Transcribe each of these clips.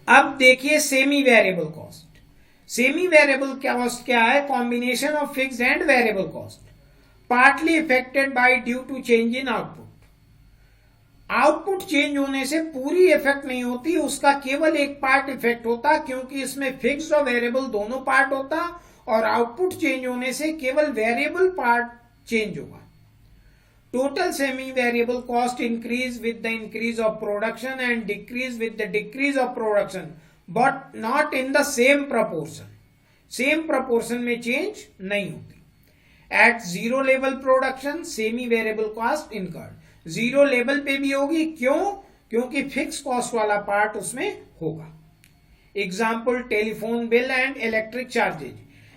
अब देखिए semi variable cost. Semi variable cost क्या है? Combination of fixed and variable cost, partly affected by due to change in output. Output change होने से पूरी effect नहीं होती, उसका केवल एक पार्ट इफेक्ट होता, क्योंकि इसमें फिक्स्ड और वेरिएबल दोनों पार्ट होता, और आउटपुट चेंज होने से केवल वेरिएबल पार्ट चेंज होगा। Total semi variable cost increase with the increase of production and decrease with the decrease of production, but not in the same proportion. Same proportion में change नहीं होती। At zero level production semi variable cost incurred. Zero level पे भी होगी, क्यों? क्योंकि fix cost वाला part उसमें होगा। Example telephone bill and electric charges.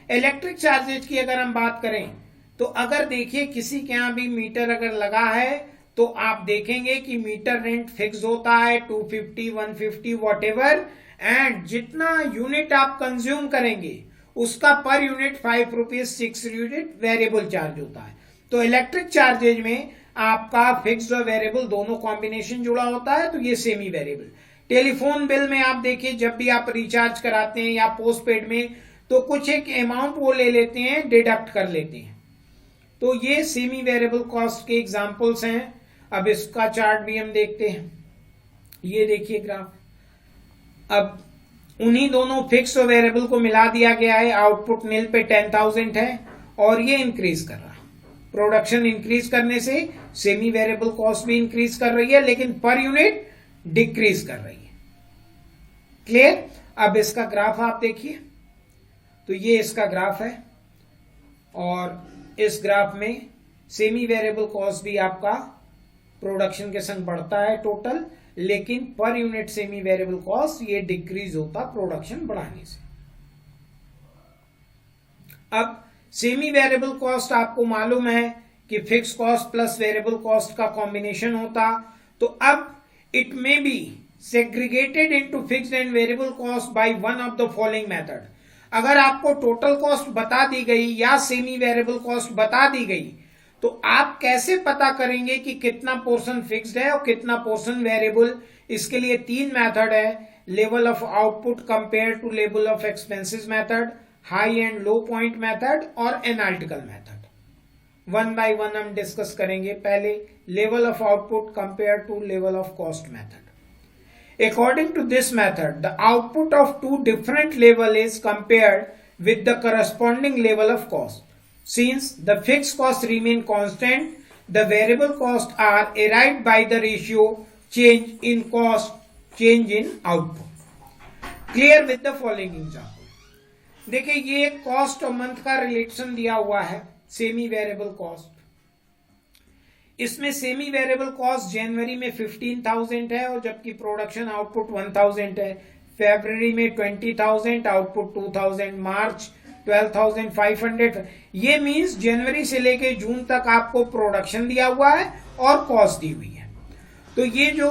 Electric charges की अगर हम बात करें तो अगर देखिए किसी के यहां भी मीटर अगर लगा है तो आप देखेंगे कि मीटर रेंट फिक्स होता है 250, 150 वॉटेवर, एंड जितना यूनिट आप कंज्यूम करेंगे उसका per unit 5 rupees 6 unit variable charge होता है। तो इलेक्ट्रिक चार्जेज में आपका फिक्स्ड और वेरिएबल दोनों कॉम्बिनेशन जुड़ा होता है, तो ये सेमी वेरिएबल। टेलीफोन बिल में आप देखिए जब भी आप रिचार्ज कराते हैं या पोस्ट पेड में तो कुछ एक अमाउंट वो ले लेते हैं, डिडक्ट कर लेते हैं। तो ये सेमी वेरिएबल कॉस्ट के एग्जांपल्स हैं। अब इसका चार्ट भी हम देखते हैं। ये देखिए ग्राफ। अब उन्हीं दोनों फिक्स और वेरिएबल को मिला दिया गया है। आउटपुट नील पे 10,000 है और ये इंक्रीज कर रहा है। प्रोडक्शन इंक्रीज करने से सेमी वेरिएबल कॉस्ट भी इंक्रीज कर रही है, लेकिन पर यूनिट डिक्रीज कर रही है। क्लियर? अब इसका ग्राफ आप देखिए, तो ये इसका ग्राफ है, और इस ग्राफ में सेमी वेरिएबल कॉस्ट भी आपका प्रोडक्शन के संग बढ़ता है टोटल, लेकिन per unit semi variable cost ये डिक्रीज होता प्रोडक्शन बढ़ाने से। अब सेमी वेरिएबल कॉस्ट आपको मालूम है कि fix cost plus variable cost का कॉम्बिनेशन होता, तो अब it may be segregated into fixed and variable cost by one of the following method. अगर आपको टोटल कॉस्ट बता दी गई या सेमी वेरिएबल कॉस्ट बता दी गई तो आप कैसे पता करेंगे कि कितना पोर्शन फिक्स्ड है और कितना पोर्शन वेरिएबल? इसके लिए 3 मेथड है। Level of output compare to level of expenses method, high and low point method और analytical method. One by one हम डिस्कस करेंगे। पहले level of output compare to level of cost method. According to this method, the output of two different levels is compared with the corresponding level of cost. Since the fixed costs remain constant, the variable costs are arrived by the ratio change in cost, change in output. Clear with the following example. देखिए ये cost और month का relation दिया हुआ है, semi variable cost. इसमें semi variable cost जनवरी में 15,000 है और जबकि प्रोडक्शन आउटपुट 1,000 है। फरवरी में 20,000, आउटपुट 2,000, मार्च 12,500। ये मींस जनवरी से लेके जून तक आपको प्रोडक्शन दिया हुआ है और कॉस्ट दी हुई है। तो ये जो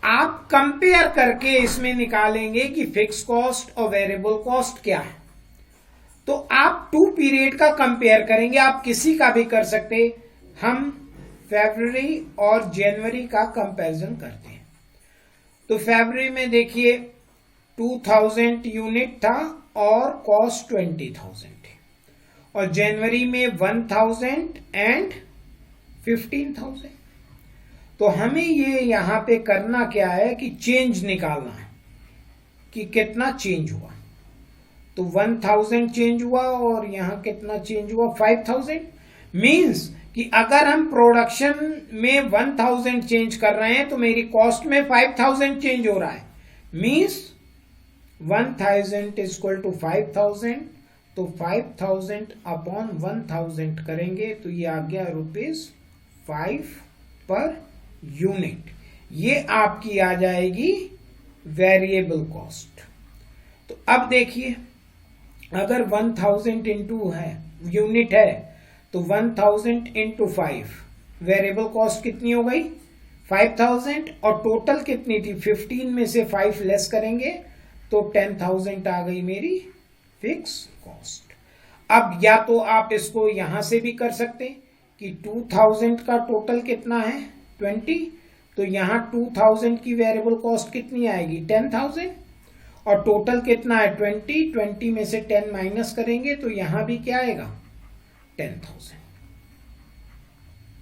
आप कंपेयर करके इसमें निकालेंगे कि फिक्स कॉस्ट और वेरिएबल कॉस्ट क्या है, तो आप 2 पीरियड का कंपेयर करेंगे। आप किसी का भी कर सकते, हम फरवरी और जनवरी का कंपैरिजन करते हैं। तो फरवरी में देखिए 2,000 यूनिट था और कॉस्ट 20,000 है, और जनवरी में 1,000 एंड 15,000। तो हमें ये यहां पे करना क्या है कि चेंज निकालना है कि कितना चेंज हुआ। तो 1,000 चेंज हुआ और यहां कितना चेंज हुआ? 5,000। मीन्स कि अगर हम प्रोडक्शन में 1,000 चेंज कर रहे हैं तो मेरी कॉस्ट में 5,000 चेंज हो रहा है। मीन्स 1,000 इज इक्वल टू 5,000, तो 5,000 अपॉन 1,000 करेंगे तो ये आ गया ₹5 पर यूनिट। ये आपकी आ जाएगी वेरिएबल कॉस्ट। तो अब देखिए अगर 1,000 इंटू है यूनिट है तो 1,000 इंटू 5, वेरिएबल कॉस्ट कितनी हो गई? 5,000, और टोटल कितनी थी? 15 में से 5 लेस करेंगे तो 10,000 आ गई मेरी फिक्स कॉस्ट। अब या तो आप इसको यहां से भी कर सकते कि 2,000 का टोटल कितना है? 20, तो यहाँ 2000 की वेरिएबल कॉस्ट कितनी आएगी 10,000 और टोटल कितना है 20 में से 10 माइनस करेंगे तो यहां भी क्या आएगा 10,000।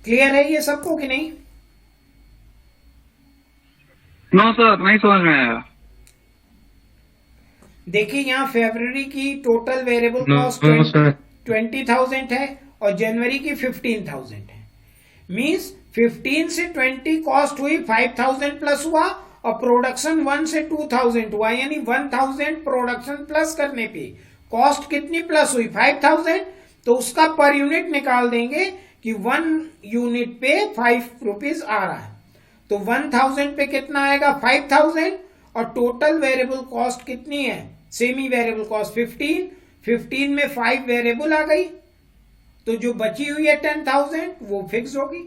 क्लियर है ये सबको कि नहीं? नो सर, नहीं समझ में आया। देखिए यहां फरवरी की टोटल वेरिएबल कॉस्ट 20,000 है और जनवरी की 15,000 है। मींस 15 से 20 कॉस्ट हुई 5,000 प्लस हुआ और प्रोडक्शन 1 से 2,000 हुआ, यानी 1,000 प्रोडक्शन प्लस करने पे कॉस्ट कितनी प्लस हुई 5,000। तो उसका पर यूनिट निकाल देंगे कि 1 यूनिट पे 5 रुपीज आ रहा है, तो 1,000 पे कितना आएगा 5,000 और टोटल वेरिएबल कॉस्ट कितनी है सेमी वेरिएबल कॉस्ट 15 में 5 वेरिएबल आ गई, तो जो बची हुई है 10,000 वो फिक्स होगी।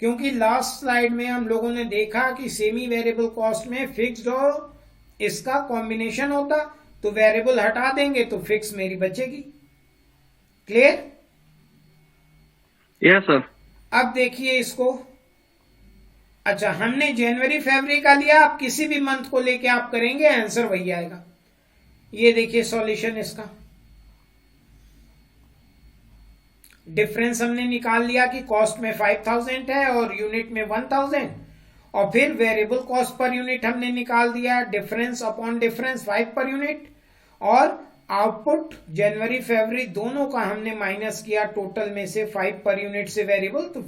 क्योंकि लास्ट स्लाइड में हम लोगों ने देखा कि सेमी वेरिएबल कॉस्ट में फिक्स्ड और इसका कॉम्बिनेशन होता, तो वेरिएबल हटा देंगे तो फिक्स मेरी बचेगी। क्लियर? Yes sir. अब देखिए इसको, अच्छा हमने जनवरी फरवरी का लिया, आप किसी भी मंथ को लेके आप करेंगे आंसर वही आएगा। ये देखिए सॉल्यूशन इसका, डिफरेंस हमने निकाल लिया कि कॉस्ट में 5,000 है और यूनिट में 1,000 और फिर वेरिएबल कॉस्ट पर यूनिट हमने निकाल दिया, difference upon difference 5 per unit, और आउटपुट जनवरी फरवरी दोनों का हमने माइनस किया टोटल में से 5 पर यूनिट से वेरिएबल, तो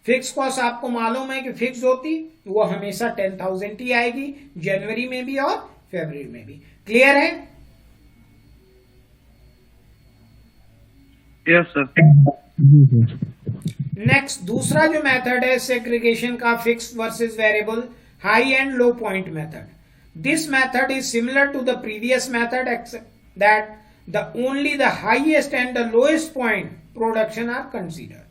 फिक्स कॉस्ट आपको मालूम है कि फिक्स होती वो हमेशा 10,000 ही आएगी जनवरी में भी और फरवरी में भी। क्लियर है? Yes sir. नेक्स्ट दूसरा जो मेथड है सेग्रीगेशन का, fix versus variable high and low point method. This method is similar to the previous method except that only the highest and the lowest point production are considered.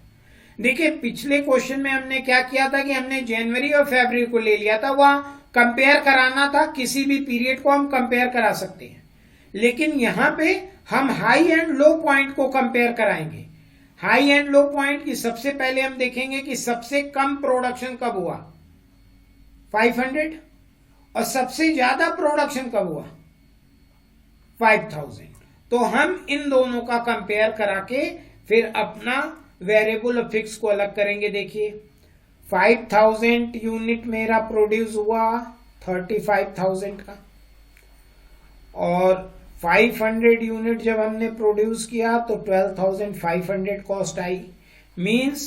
देखिए पिछले question में हमने क्या किया था कि हमने जनवरी और फरवरी को ले लिया था, वहां कंपेयर कराना था, किसी भी पीरियड को हम कंपेयर करा सकते हैं, लेकिन यहां पे हम हाई एंड लो पॉइंट को कंपेयर कराएंगे। हाई एंड लो पॉइंट की सबसे पहले हम देखेंगे कि सबसे कम प्रोडक्शन कब हुआ 500 और सबसे ज्यादा प्रोडक्शन कब हुआ 5,000। तो हम इन दोनों का कंपेयर करा के फिर अपना वेरिएबल और फिक्स को अलग करेंगे। देखिए 5,000 यूनिट मेरा प्रोड्यूस हुआ 35,000 का, और 500 यूनिट जब हमने प्रोड्यूस किया तो 12,500 कॉस्ट आई। मींस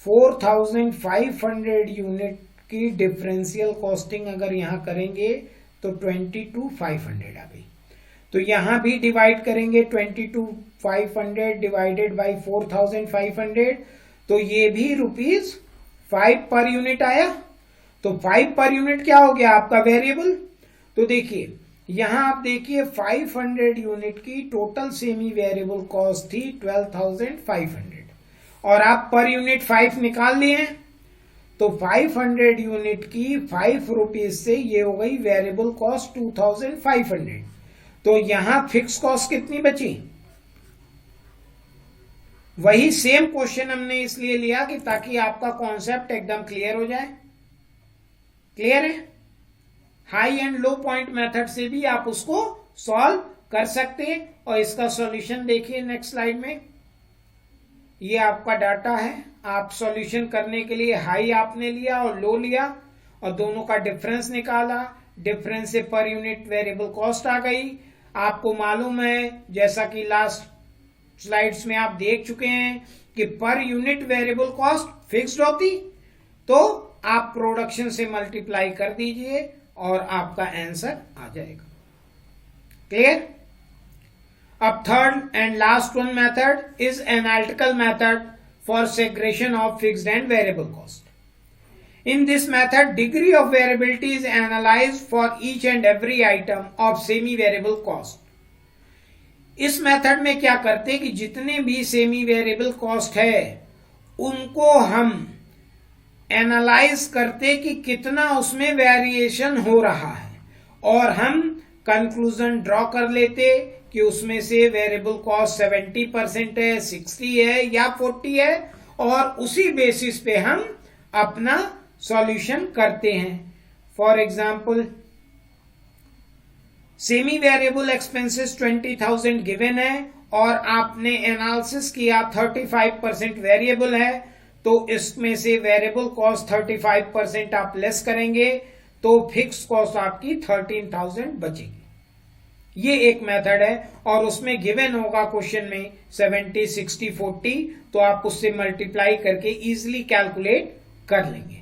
4,500 यूनिट की डिफरेंशियल कॉस्टिंग अगर यहां करेंगे तो 22,500 आ गई। तो यहां भी डिवाइड करेंगे 22,500 डिवाइडेड बाई 4,500, तो ये भी ₹5 पर यूनिट आया। तो 5 पर यूनिट क्या हो गया आपका वेरिएबल। तो देखिए यहां आप देखिए 500 यूनिट की टोटल सेमी वेरिएबल कॉस्ट थी 12,500 और आप पर यूनिट 5 निकाल लिए हैं, तो 500 यूनिट की 5 रुपीज से ये हो गई वेरिएबल कॉस्ट 2,500। तो यहां फिक्स कॉस्ट कितनी बची। वही सेम क्वेश्चन हमने इसलिए लिया कि ताकि आपका कॉन्सेप्ट एकदम क्लियर हो जाए। क्लियर है? High and low point method से भी आप उसको सॉल्व कर सकते हैं, और इसका सॉल्यूशन देखिए नेक्स्ट स्लाइड में। ये आपका डाटा है, आप सॉल्यूशन करने के लिए हाई आपने लिया और लो लिया और दोनों का डिफरेंस निकाला, डिफरेंस से पर यूनिट वेरिएबल कॉस्ट आ गई। आपको मालूम है जैसा कि लास्ट स्लाइड्स में आप देख चुके हैं कि per unit variable cost fixed होती, तो आप प्रोडक्शन से मल्टीप्लाई कर दीजिए और आपका आंसर आ जाएगा। क्लियर? अब third and last one method is analytical method for segregation of fixed and variable cost. In this method, degree of variability is analyzed for each and every item of semi-variable cost. इस method में क्या करते हैं कि जितने भी semi variable cost है उनको हम एनालाइज करते कि कितना उसमें वेरिएशन हो रहा है, और हम कंक्लूजन ड्रॉ कर लेते कि उसमें से वेरिएबल कॉस्ट 70% है, 60 है या 40 है, और उसी बेसिस पे हम अपना सॉल्यूशन करते हैं। For example, semi variable expenses 20,000 given है और आपने एनालिसिस किया 35% वेरिएबल है, तो इसमें से वेरिएबल कॉस्ट 35% आप लेस करेंगे तो फिक्स कॉस्ट आपकी 13,000 बचेगी। ये एक मेथड है और उसमें गिवन होगा क्वेश्चन में 70, 60, 40, तो आप उससे मल्टीप्लाई करके इजीली कैलकुलेट कर लेंगे।